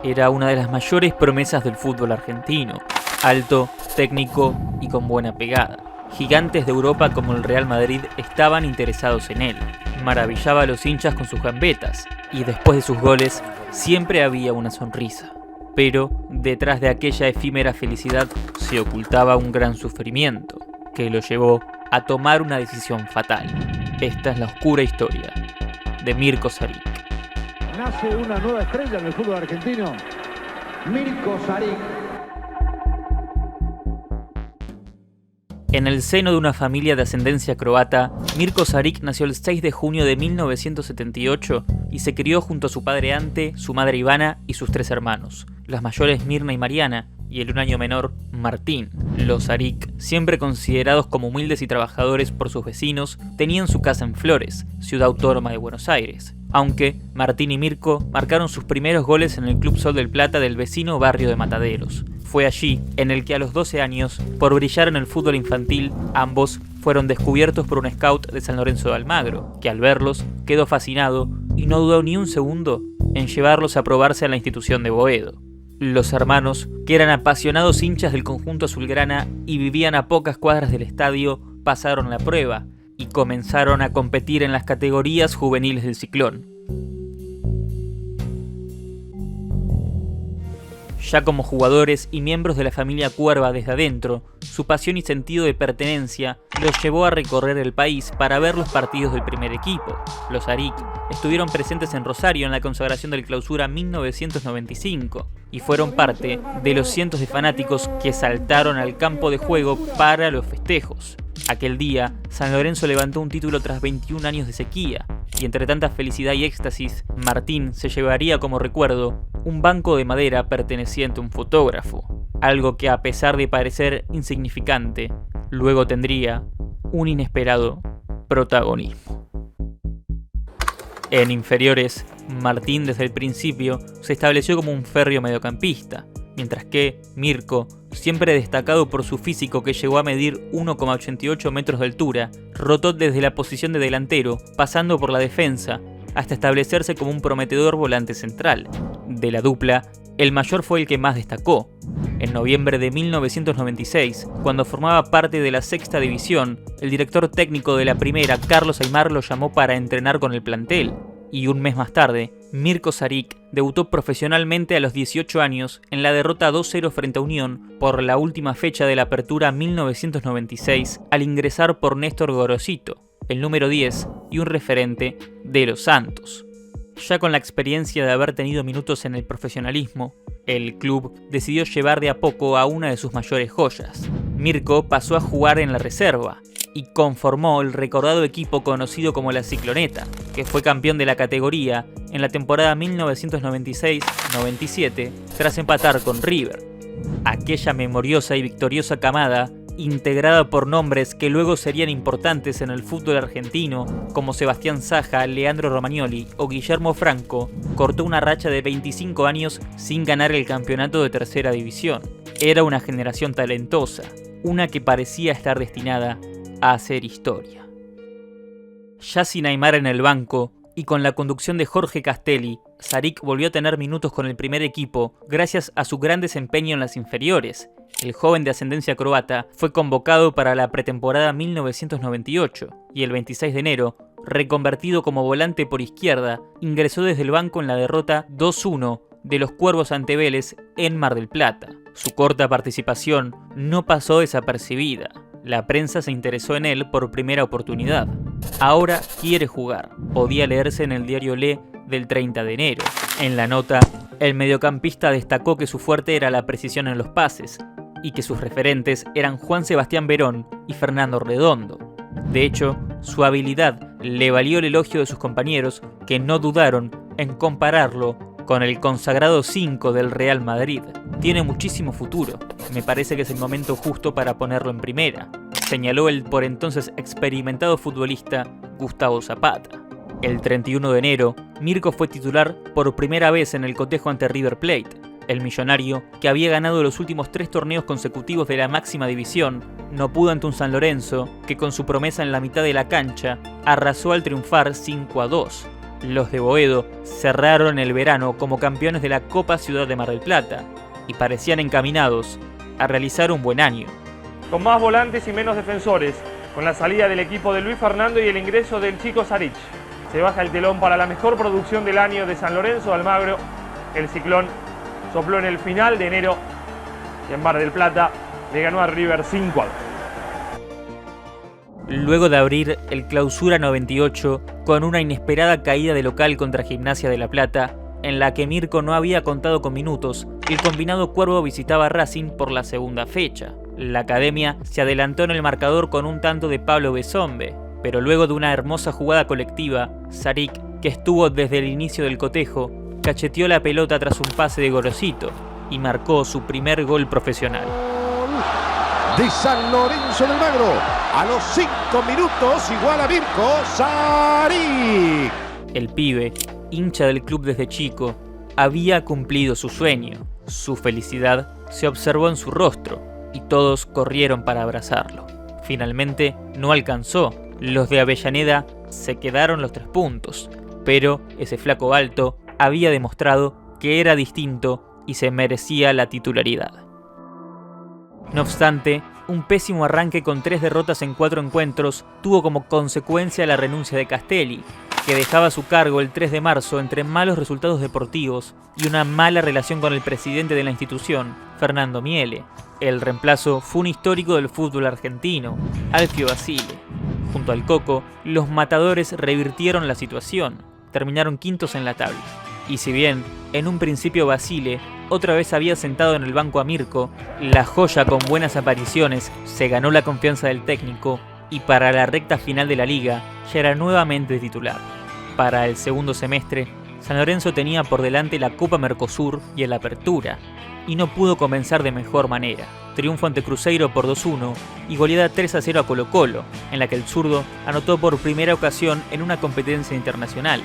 Era una de las mayores promesas del fútbol argentino. Alto, técnico y con buena pegada. Gigantes de Europa como el Real Madrid estaban interesados en él. Maravillaba a los hinchas con sus gambetas y después de sus goles siempre había una sonrisa. Pero detrás de aquella efímera felicidad se ocultaba un gran sufrimiento que lo llevó a tomar una decisión fatal. Esta es la oscura historia de Mirko Šarić. Nace una nueva estrella en el fútbol argentino, Mirko Šarić. En el seno de una familia de ascendencia croata, Mirko Šarić nació el 6 de junio de 1978 y se crió junto a su padre Ante, su madre Ivana y sus 3 hermanos, las mayores Mirna y Mariana, y el un año menor, Martín. Los Šarić, siempre considerados como humildes y trabajadores por sus vecinos, tenían su casa en Flores, ciudad autónoma de Buenos Aires. Aunque Martín y Mirko marcaron sus primeros goles en el Club Sol del Plata del vecino barrio de Mataderos. Fue allí en el que a los 12 años, por brillar en el fútbol infantil, ambos fueron descubiertos por un scout de San Lorenzo de Almagro, que al verlos quedó fascinado y no dudó ni un segundo en llevarlos a probarse a la institución de Boedo. Los hermanos, que eran apasionados hinchas del conjunto azulgrana y vivían a pocas cuadras del estadio, pasaron la prueba y comenzaron a competir en las categorías juveniles del Ciclón. Ya como jugadores y miembros de la familia Cuerva desde adentro, su pasión y sentido de pertenencia los llevó a recorrer el país para ver los partidos del primer equipo. Los Šarić estuvieron presentes en Rosario en la consagración del Clausura 1995 y fueron parte de los cientos de fanáticos que saltaron al campo de juego para los festejos. Aquel día, San Lorenzo levantó un título tras 21 años de sequía, y entre tanta felicidad y éxtasis, Martín se llevaría como recuerdo un banco de madera perteneciente a un fotógrafo, algo que a pesar de parecer insignificante, luego tendría un inesperado protagonismo. En inferiores, Martín desde el principio se estableció como un férreo mediocampista, mientras que Mirko, siempre destacado por su físico que llegó a medir 1,88 metros de altura, rotó desde la posición de delantero, pasando por la defensa, hasta establecerse como un prometedor volante central. De la dupla, el mayor fue el que más destacó. En noviembre de 1996, cuando formaba parte de la sexta división, el director técnico de la primera, Carlos Aimar, lo llamó para entrenar con el plantel. Y un mes más tarde, Mirko Šarić debutó profesionalmente a los 18 años en la derrota 2-0 frente a Unión por la última fecha de la Apertura 1996 al ingresar por Néstor Gorosito, el número 10 y un referente de los Santos. Ya con la experiencia de haber tenido minutos en el profesionalismo, el club decidió llevar de a poco a una de sus mayores joyas. Mirko pasó a jugar en la reserva y conformó el recordado equipo conocido como la Cicloneta, que fue campeón de la categoría en la temporada 1996-97 tras empatar con River. Aquella memoriosa y victoriosa camada, integrada por nombres que luego serían importantes en el fútbol argentino, como Sebastián Saja, Leandro Romagnoli o Guillermo Franco, cortó una racha de 25 años sin ganar el campeonato de tercera división. Era una generación talentosa, una que parecía estar destinada a hacer historia. Ya sin Aimar en el banco y con la conducción de Jorge Castelli, Šarić volvió a tener minutos con el primer equipo gracias a su gran desempeño en las inferiores. El joven de ascendencia croata fue convocado para la pretemporada 1998 y el 26 de enero, reconvertido como volante por izquierda, ingresó desde el banco en la derrota 2-1 de los Cuervos ante Vélez en Mar del Plata. Su corta participación no pasó desapercibida. La prensa se interesó en él por primera oportunidad. Ahora quiere jugar, podía leerse en el diario Le del 30 de enero. En la nota, el mediocampista destacó que su fuerte era la precisión en los pases y que sus referentes eran Juan Sebastián Verón y Fernando Redondo. De hecho, su habilidad le valió el elogio de sus compañeros, que no dudaron en compararlo con el consagrado 5 del Real Madrid. Tiene muchísimo futuro, me parece que es el momento justo para ponerlo en primera, señaló el por entonces experimentado futbolista Gustavo Zapata. El 31 de enero, Mirko fue titular por primera vez en el cotejo ante River Plate. El millonario, que había ganado los últimos 3 torneos consecutivos de la máxima división, no pudo ante un San Lorenzo que con su promesa en la mitad de la cancha arrasó al triunfar 5-2. Los de Boedo cerraron el verano como campeones de la Copa Ciudad de Mar del Plata y parecían encaminados a realizar un buen año. Con más volantes y menos defensores, con la salida del equipo de Luis Fernando y el ingreso del Chico Sarich, se baja el telón para la mejor producción del año de San Lorenzo de Almagro. El ciclón sopló en el final de enero y en Mar del Plata le ganó a River 5-2. Luego de abrir el Clausura 98 con una inesperada caída de local contra Gimnasia de La Plata, en la que Mirko no había contado con minutos, el combinado Cuervo visitaba a Racing por la segunda fecha. La academia se adelantó en el marcador con un tanto de Pablo Besombe, pero luego de una hermosa jugada colectiva, Sarich, que estuvo desde el inicio del cotejo, cacheteó la pelota tras un pase de Gorosito y marcó su primer gol profesional. De San Lorenzo de Almagro, a los 5 minutos igual a Mirko Sarich. El pibe, hincha del club desde chico, había cumplido su sueño. Su felicidad se observó en su rostro y todos corrieron para abrazarlo. Finalmente no alcanzó. Los de Avellaneda se quedaron los 3 puntos, pero ese flaco alto había demostrado que era distinto y se merecía la titularidad. No obstante, un pésimo arranque con 3 derrotas en 4 encuentros tuvo como consecuencia la renuncia de Castelli, que dejaba su cargo el 3 de marzo entre malos resultados deportivos y una mala relación con el presidente de la institución, Fernando Miele. El reemplazo fue un histórico del fútbol argentino, Alfio Basile. Junto al Coco, los matadores revirtieron la situación, terminaron quintos en la tabla. Y si bien, en un principio Basile otra vez había sentado en el banco a Mirko, la joya con buenas apariciones se ganó la confianza del técnico y para la recta final de la liga ya era nuevamente titular. Para el segundo semestre, San Lorenzo tenía por delante la Copa Mercosur y el Apertura, y no pudo comenzar de mejor manera. Triunfo ante Cruzeiro por 2-1 y goleada 3-0 a Colo-Colo, en la que el zurdo anotó por primera ocasión en una competencia internacional.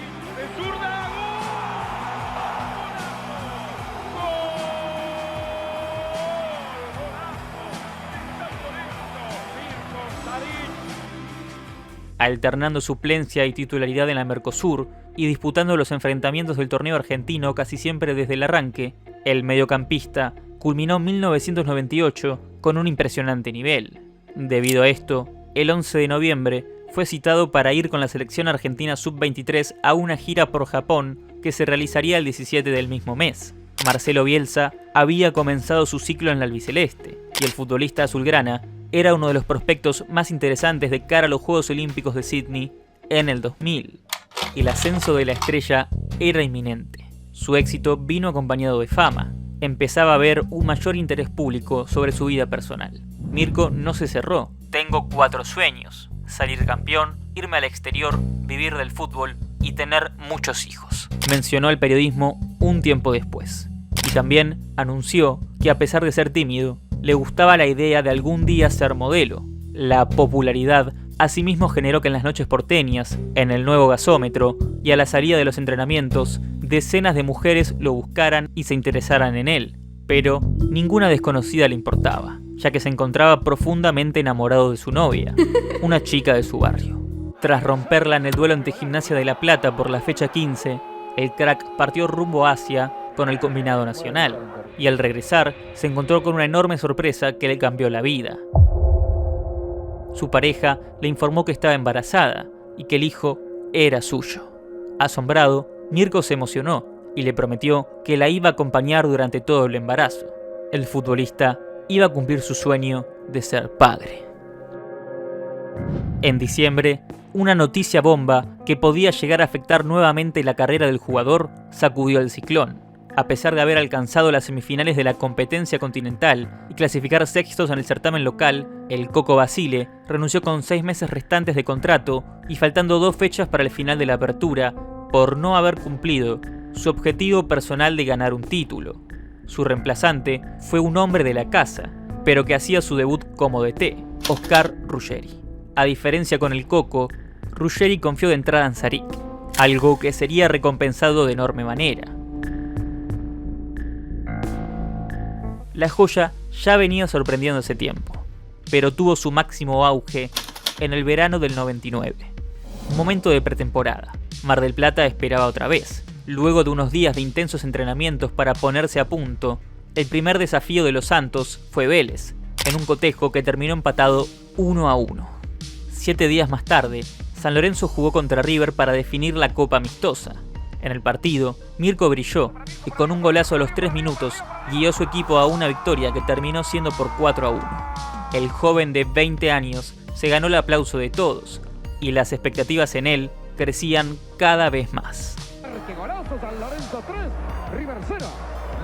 Alternando suplencia y titularidad en la Mercosur y disputando los enfrentamientos del torneo argentino casi siempre desde el arranque, el mediocampista culminó 1998 con un impresionante nivel. Debido a esto, el 11 de noviembre fue citado para ir con la selección argentina sub-23 a una gira por Japón que se realizaría el 17 del mismo mes. Marcelo Bielsa había comenzado su ciclo en la albiceleste y el futbolista azulgrana era uno de los prospectos más interesantes de cara a los Juegos Olímpicos de Sydney en el 2000. El ascenso de la estrella era inminente. Su éxito vino acompañado de fama. Empezaba a haber un mayor interés público sobre su vida personal. Mirko no se cerró. Tengo 4 sueños: salir campeón, irme al exterior, vivir del fútbol y tener muchos hijos, mencionó al periodismo un tiempo después. Y también anunció que a pesar de ser tímido, le gustaba la idea de algún día ser modelo. La popularidad asimismo generó que en las noches porteñas, en el nuevo gasómetro y a la salida de los entrenamientos, decenas de mujeres lo buscaran y se interesaran en él. Pero ninguna desconocida le importaba, ya que se encontraba profundamente enamorado de su novia, una chica de su barrio. Tras romperla en el duelo ante Gimnasia de La Plata por la fecha 15, el crack partió rumbo a Asia con el combinado nacional, y al regresar se encontró con una enorme sorpresa que le cambió la vida. Su pareja le informó que estaba embarazada y que el hijo era suyo. Asombrado, Mirko se emocionó y le prometió que la iba a acompañar durante todo el embarazo. El futbolista iba a cumplir su sueño de ser padre. En diciembre, una noticia bomba que podía llegar a afectar nuevamente la carrera del jugador sacudió al ciclón. A pesar de haber alcanzado las semifinales de la competencia continental y clasificar sextos en el certamen local, el Coco Basile renunció con 6 meses restantes de contrato y faltando 2 fechas para el final de la apertura por no haber cumplido su objetivo personal de ganar un título. Su reemplazante fue un hombre de la casa, pero que hacía su debut como DT, Oscar Ruggeri. A diferencia con el Coco, Ruggeri confió de entrada en Sarich, algo que sería recompensado de enorme manera. La joya ya venía sorprendiendo hace tiempo, pero tuvo su máximo auge en el verano del 99, un momento de pretemporada. Mar del Plata esperaba otra vez. Luego de unos días de intensos entrenamientos para ponerse a punto, el primer desafío de los Santos fue Vélez, en un cotejo que terminó empatado 1-1. 7 días más tarde, San Lorenzo jugó contra River para definir la Copa Amistosa. En el partido, Mirko brilló y con un golazo a los 3 minutos guió a su equipo a una victoria que terminó siendo por 4-1. El joven de 20 años se ganó el aplauso de todos y las expectativas en él crecían cada vez más. ¡Qué golazo! San Lorenzo 3, River 0.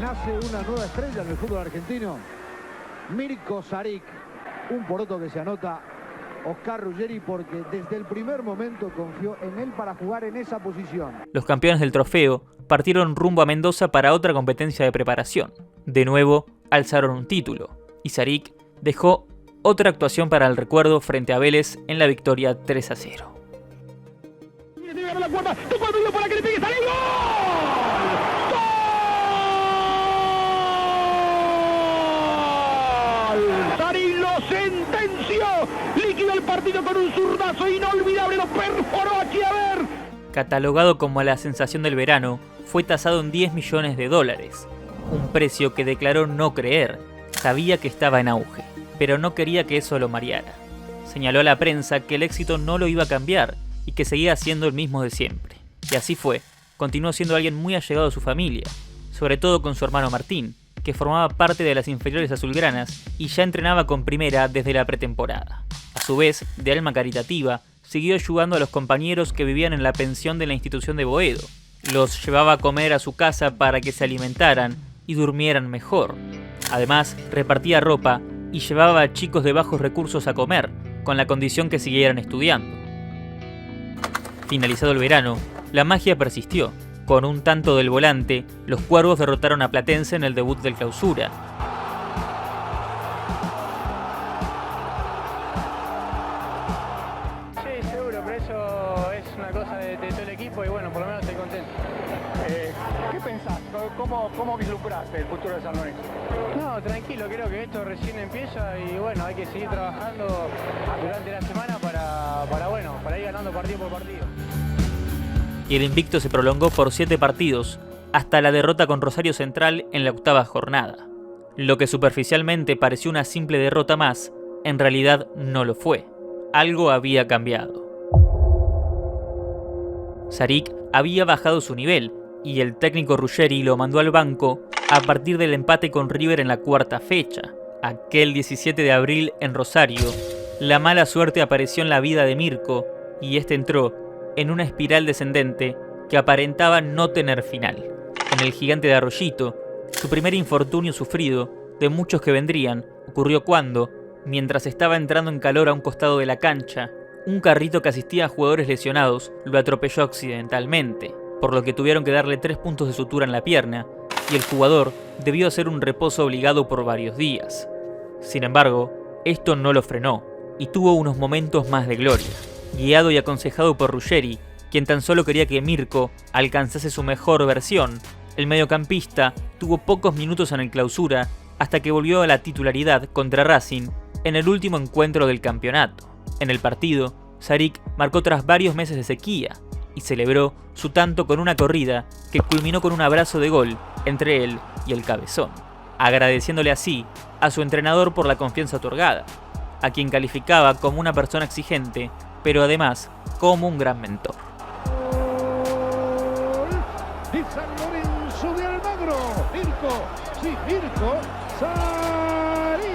Nace una nueva estrella en el fútbol argentino. Mirko Saric, un poroto que se anota Oscar Ruggeri porque desde el primer momento confió en él para jugar en esa posición. Los campeones del trofeo partieron rumbo a Mendoza para otra competencia de preparación. De nuevo, alzaron un título, y Saric dejó otra actuación para el recuerdo frente a Vélez en la victoria 3-0. Saric lo sentenció, liquidó el partido con un zurdazo inolvidable, lo perforó a Chiaver. Catalogado como la sensación del verano, fue tasado en $10 millones, un precio que declaró no creer. Sabía que estaba en auge, pero no quería que eso lo mareara. Señaló a la prensa que el éxito no lo iba a cambiar y que seguía siendo el mismo de siempre. Y así fue. Continuó siendo alguien muy allegado a su familia, sobre todo con su hermano Martín, que formaba parte de las inferiores azulgranas y ya entrenaba con primera desde la pretemporada. A su vez, de alma caritativa, siguió ayudando a los compañeros que vivían en la pensión de la institución de Boedo. Los llevaba a comer a su casa para que se alimentaran y durmieran mejor. Además, repartía ropa y llevaba a chicos de bajos recursos a comer, con la condición que siguieran estudiando. Finalizado el verano, la magia persistió. Con un tanto del volante, los Cuervos derrotaron a Platense en el debut del Clausura. Sí, seguro, pero eso es una cosa de todo el equipo y bueno, por lo menos estoy contento. ¿Qué pensás? ¿Cómo vislumbraste el futuro de San Lorenzo? No, tranquilo, creo que esto recién empieza y bueno, hay que seguir trabajando durante la semana para ir ganando partido por partido. Y el invicto se prolongó por 7 partidos, hasta la derrota con Rosario Central en la 8ª jornada. Lo que superficialmente pareció una simple derrota más, en realidad no lo fue. Algo había cambiado. Saric había bajado su nivel, y el técnico Ruggeri lo mandó al banco a partir del empate con River en la 4ª fecha. Aquel 17 de abril en Rosario, la mala suerte apareció en la vida de Mirko, y este entró en una espiral descendente que aparentaba no tener final. En el Gigante de Arroyito, su primer infortunio sufrido, de muchos que vendrían, ocurrió cuando, mientras estaba entrando en calor a un costado de la cancha, un carrito que asistía a jugadores lesionados lo atropelló accidentalmente, por lo que tuvieron que darle 3 puntos de sutura en la pierna, y el jugador debió hacer un reposo obligado por varios días. Sin embargo, esto no lo frenó, y tuvo unos momentos más de gloria. Guiado y aconsejado por Ruggeri, quien tan solo quería que Mirko alcanzase su mejor versión, el mediocampista tuvo pocos minutos en el Clausura hasta que volvió a la titularidad contra Racing en el último encuentro del campeonato. En el partido, Saric marcó tras varios meses de sequía y celebró su tanto con una corrida que culminó con un abrazo de gol entre él y el Cabezón, agradeciéndole así a su entrenador por la confianza otorgada, a quien calificaba como una persona exigente, pero además como un gran mentor. De San Lorenzo de Almagro, Mirko Saric.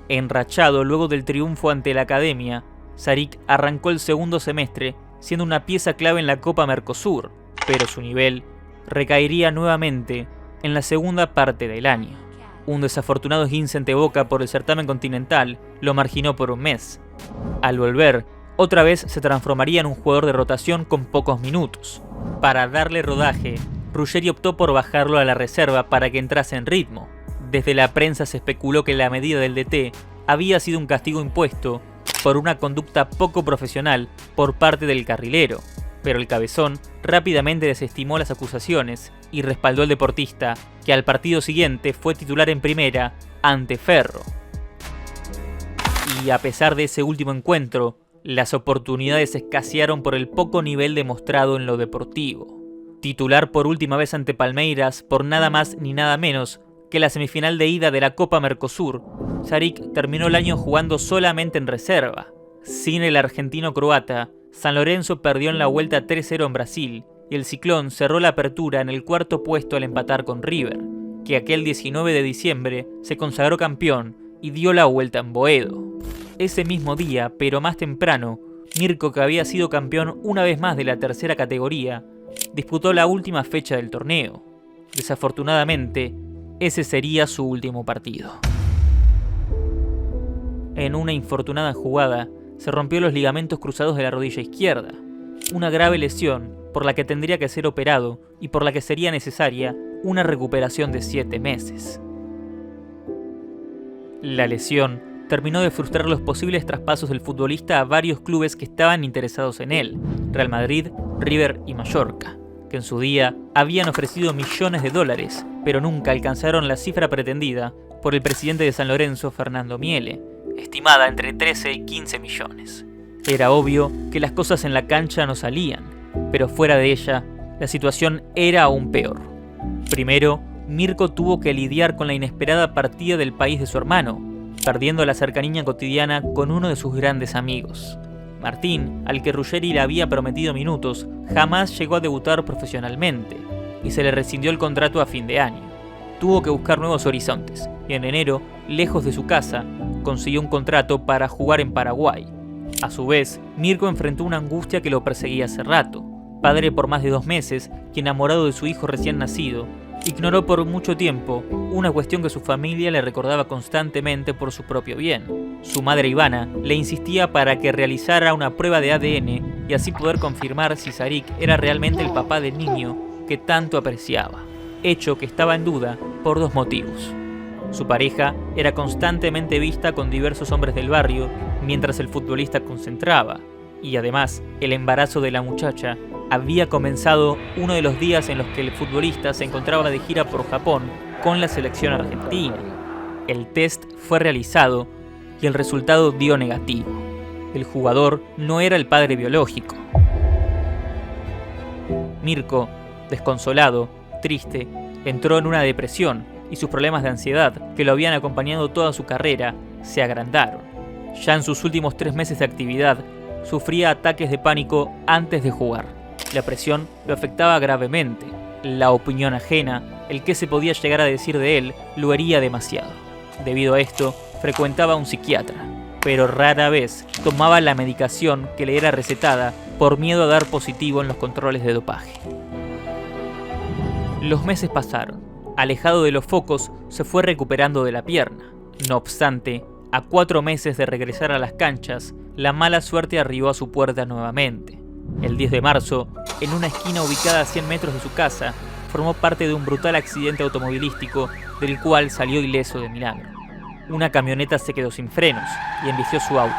Enrachado luego del triunfo ante la Academia, Saric arrancó el segundo semestre siendo una pieza clave en la Copa Mercosur, pero su nivel recaería nuevamente en la segunda parte del año. Un desafortunado esguince en boca por el certamen continental lo marginó por un mes. Al volver, otra vez se transformaría en un jugador de rotación con pocos minutos. Para darle rodaje, Ruggeri optó por bajarlo a la reserva para que entrase en ritmo. Desde la prensa se especuló que la medida del DT había sido un castigo impuesto por una conducta poco profesional por parte del carrilero, pero el Cabezón rápidamente desestimó las acusaciones y respaldó al deportista, que al partido siguiente fue titular en primera ante Ferro. Y a pesar de ese último encuentro, las oportunidades escasearon por el poco nivel demostrado en lo deportivo. Titular por última vez ante Palmeiras por nada más ni nada menos que la semifinal de ida de la Copa Mercosur, Saric terminó el año jugando solamente en reserva. Sin el argentino croata, San Lorenzo perdió en la vuelta 3-0 en Brasil y el Ciclón cerró la apertura en el cuarto puesto al empatar con River, que aquel 19 de diciembre se consagró campeón y dio la vuelta en Boedo. Ese mismo día, pero más temprano, Mirko, que había sido campeón una vez más de la tercera categoría, disputó la última fecha del torneo. Desafortunadamente, ese sería su último partido. En una infortunada jugada, se rompió los ligamentos cruzados de la rodilla izquierda, una grave lesión por la que tendría que ser operado y por la que sería necesaria una recuperación de 7 meses. La lesión terminó de frustrar los posibles traspasos del futbolista a varios clubes que estaban interesados en él: Real Madrid, River y Mallorca, que en su día habían ofrecido millones de dólares, pero nunca alcanzaron la cifra pretendida por el presidente de San Lorenzo, Fernando Miele, estimada entre 13 y 15 millones. Era obvio que las cosas en la cancha no salían, pero fuera de ella, la situación era aún peor. Primero, Mirko tuvo que lidiar con la inesperada partida del país de su hermano, perdiendo la cercanía cotidiana con uno de sus grandes amigos. Martín, al que Ruggeri le había prometido minutos, jamás llegó a debutar profesionalmente y se le rescindió el contrato a fin de año. Tuvo que buscar nuevos horizontes y en enero, lejos de su casa, consiguió un contrato para jugar en Paraguay. A su vez, Mirko enfrentó una angustia que lo perseguía hace rato. Padre por más de 2 meses y enamorado de su hijo recién nacido, ignoró por mucho tiempo una cuestión que su familia le recordaba constantemente por su propio bien. Su madre Ivana le insistía para que realizara una prueba de ADN y así poder confirmar si Saric era realmente el papá del niño que tanto apreciaba, hecho que estaba en duda por 2 motivos. Su pareja era constantemente vista con diversos hombres del barrio mientras el futbolista concentraba, y además el embarazo de la muchacha había comenzado uno de los días en los que el futbolista se encontraba de gira por Japón con la selección argentina. El test fue realizado y el resultado dio negativo. El jugador no era el padre biológico. Mirko, desconsolado, triste, entró en una depresión y sus problemas de ansiedad, que lo habían acompañado toda su carrera, se agrandaron. Ya en sus últimos 3 meses de actividad, sufría ataques de pánico antes de jugar. La presión lo afectaba gravemente. La opinión ajena, el que se podía llegar a decir de él, lo hería demasiado. Debido a esto, frecuentaba a un psiquiatra, pero rara vez tomaba la medicación que le era recetada por miedo a dar positivo en los controles de dopaje. Los meses pasaron. Alejado de los focos, se fue recuperando de la pierna. No obstante, a 4 meses de regresar a las canchas, la mala suerte arribó a su puerta nuevamente. El 10 de marzo, en una esquina ubicada a 100 metros de su casa, formó parte de un brutal accidente automovilístico del cual salió ileso de milagro. Una camioneta se quedó sin frenos y embistió su auto.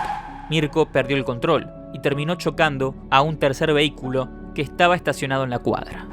Mirko perdió el control y terminó chocando a un tercer vehículo que estaba estacionado en la cuadra.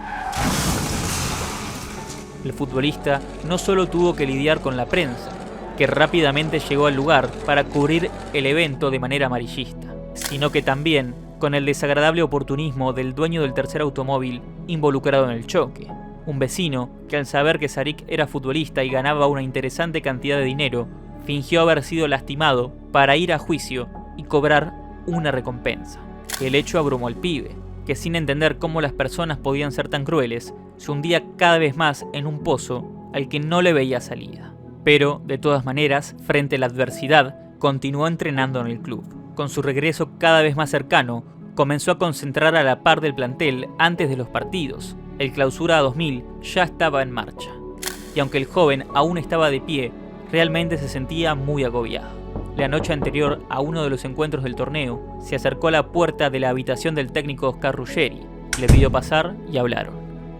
El futbolista no solo tuvo que lidiar con la prensa, que rápidamente llegó al lugar para cubrir el evento de manera amarillista, sino que también con el desagradable oportunismo del dueño del tercer automóvil involucrado en el choque. Un vecino que, al saber que Saric era futbolista y ganaba una interesante cantidad de dinero, fingió haber sido lastimado para ir a juicio y cobrar una recompensa. El hecho abrumó al pibe, que sin entender cómo las personas podían ser tan crueles, se hundía cada vez más en un pozo al que no le veía salida. Pero, de todas maneras, frente a la adversidad, continuó entrenando en el club. Con su regreso cada vez más cercano, comenzó a concentrar a la par del plantel antes de los partidos. El Clausura 2000 ya estaba en marcha. Y aunque el joven aún estaba de pie, realmente se sentía muy agobiado. La noche anterior a uno de los encuentros del torneo, se acercó a la puerta de la habitación del técnico Oscar Ruggeri. Le pidió pasar y hablaron.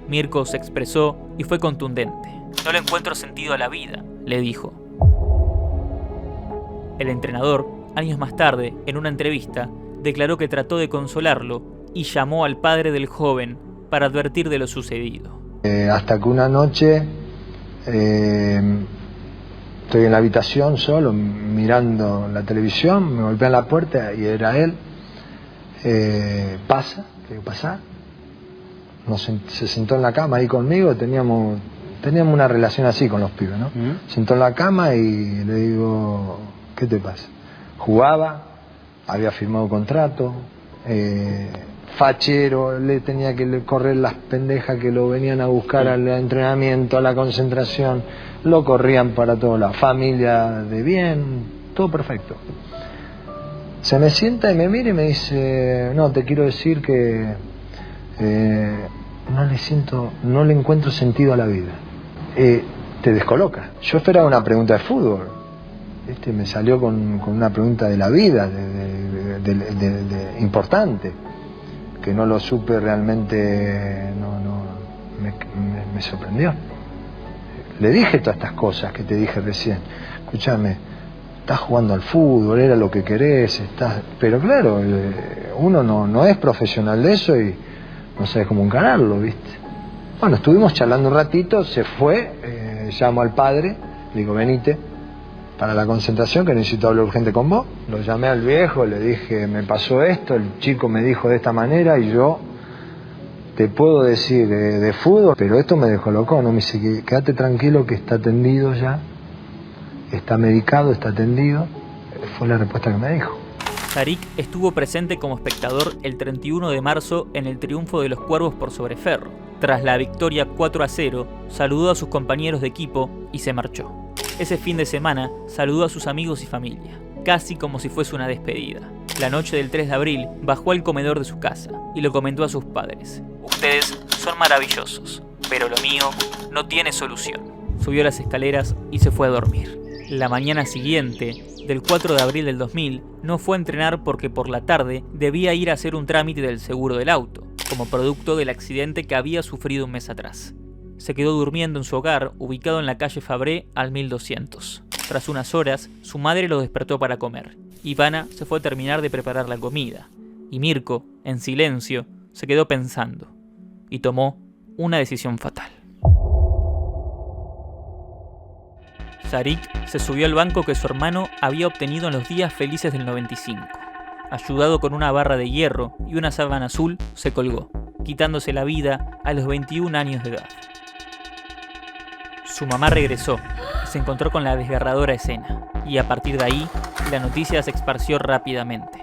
Mirko se expresó y fue contundente. «No le encuentro sentido a la vida», le dijo. El entrenador, años más tarde, en una entrevista, declaró que trató de consolarlo y llamó al padre del joven para advertir de lo sucedido. Hasta que una noche estoy en la habitación solo, mirando la televisión, me golpean la puerta y era él. Pasa, tengo que pasar. Se sentó en la cama ahí conmigo, teníamos una relación así con los pibes, ¿no? Sentó en la cama y le digo, ¿qué te pasa? Jugaba, había firmado contrato, fachero, le tenía que correr las pendejas que lo venían a buscar al entrenamiento, a la concentración, lo corrían para todos lados, familia de bien, todo perfecto. Se me sienta y me mira y me dice, no, te quiero decir que no le encuentro sentido a la vida. Te descoloca. Yo esperaba una pregunta de fútbol. Me salió con una pregunta de la vida, importante, que no lo supe realmente, me sorprendió. Le dije todas estas cosas que te dije recién. Escúchame, estás jugando al fútbol, era lo que querés, pero claro, uno no es profesional de eso y no sabes cómo encararlo, ¿viste? Bueno, estuvimos charlando un ratito, se fue, llamo al padre, le digo, venite para la concentración que necesito hablar urgente con vos. Lo llamé al viejo, le dije, me pasó esto, el chico me dijo de esta manera y yo te puedo decir de fútbol, pero esto me descolocó, ¿no? Me dice, quédate tranquilo que está atendido ya, está medicado, está atendido. Fue la respuesta que me dijo. Zarik estuvo presente como espectador el 31 de marzo en el triunfo de los Cuervos por sobre Ferro. Tras la victoria 4-0, saludó a sus compañeros de equipo y se marchó. Ese fin de semana saludó a sus amigos y familia, casi como si fuese una despedida. La noche del 3 de abril bajó al comedor de su casa y lo comentó a sus padres. Ustedes son maravillosos, pero lo mío no tiene solución. Subió las escaleras y se fue a dormir. La mañana siguiente, del 4 de abril del 2000, no fue a entrenar porque por la tarde debía ir a hacer un trámite del seguro del auto, como producto del accidente que había sufrido un mes atrás. Se quedó durmiendo en su hogar, ubicado en la calle Fabré al 1200. Tras unas horas, su madre lo despertó para comer. Ivana se fue a terminar de preparar la comida, y Mirko, en silencio, se quedó pensando, y tomó una decisión fatal. Zarik se subió al banco que su hermano había obtenido en los días felices del 95. Ayudado con una barra de hierro y una sábana azul, se colgó, quitándose la vida a los 21 años de edad. Su mamá regresó y se encontró con la desgarradora escena, y a partir de ahí, la noticia se esparció rápidamente.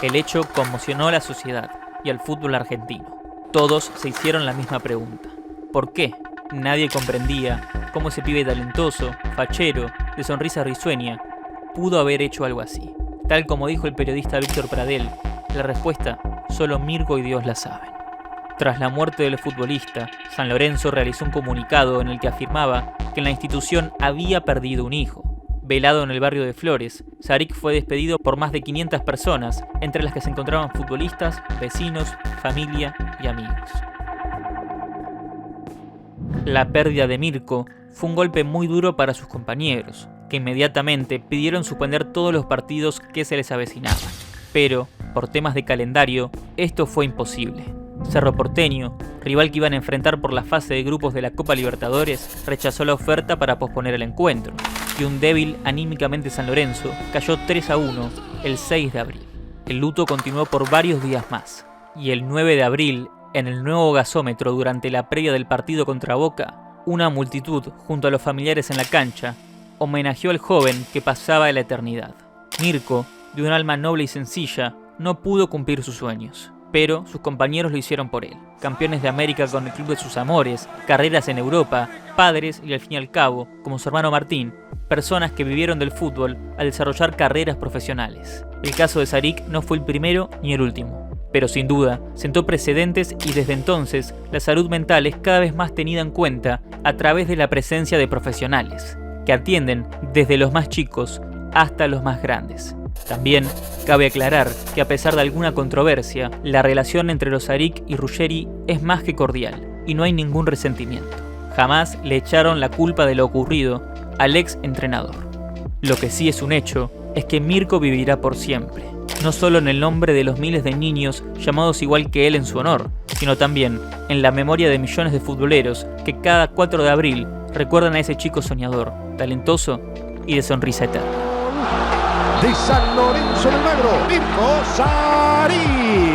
El hecho conmocionó a la sociedad y al fútbol argentino. Todos se hicieron la misma pregunta. ¿Por qué? Nadie comprendía cómo ese pibe talentoso, fachero, de sonrisa risueña, pudo haber hecho algo así. Tal como dijo el periodista Víctor Pradel, la respuesta solo Mirko y Dios la saben. Tras la muerte del futbolista, San Lorenzo realizó un comunicado en el que afirmaba que la institución había perdido un hijo. Velado en el barrio de Flores, Zarik fue despedido por más de 500 personas, entre las que se encontraban futbolistas, vecinos, familia y amigos. La pérdida de Mirko fue un golpe muy duro para sus compañeros, que inmediatamente pidieron suspender todos los partidos que se les avecinaban. Pero, por temas de calendario, esto fue imposible. Cerro Porteño, rival que iban a enfrentar por la fase de grupos de la Copa Libertadores, rechazó la oferta para posponer el encuentro, y un débil anímicamente San Lorenzo cayó 3-1 el 6 de abril. El luto continuó por varios días más, y el 9 de abril, en el nuevo gasómetro durante la previa del partido contra Boca, una multitud junto a los familiares en la cancha homenajeó al joven que pasaba a la eternidad. Mirko, de un alma noble y sencilla, no pudo cumplir sus sueños, pero sus compañeros lo hicieron por él. Campeones de América con el club de sus amores, carreras en Europa, padres y al fin y al cabo, como su hermano Martín, personas que vivieron del fútbol al desarrollar carreras profesionales. El caso de Zarik no fue el primero ni el último, pero sin duda sentó precedentes y desde entonces la salud mental es cada vez más tenida en cuenta a través de la presencia de profesionales, que atienden desde los más chicos hasta los más grandes. También cabe aclarar que a pesar de alguna controversia, la relación entre los Zarik y Ruggeri es más que cordial y no hay ningún resentimiento. Jamás le echaron la culpa de lo ocurrido al ex entrenador. Lo que sí es un hecho es que Mirko vivirá por siempre, no solo en el nombre de los miles de niños llamados igual que él en su honor, sino también en la memoria de millones de futboleros que cada 4 de abril recuerdan a ese chico soñador, talentoso y de sonrisa eterna. De San Lorenzo de Almagro, Mirko Zarik.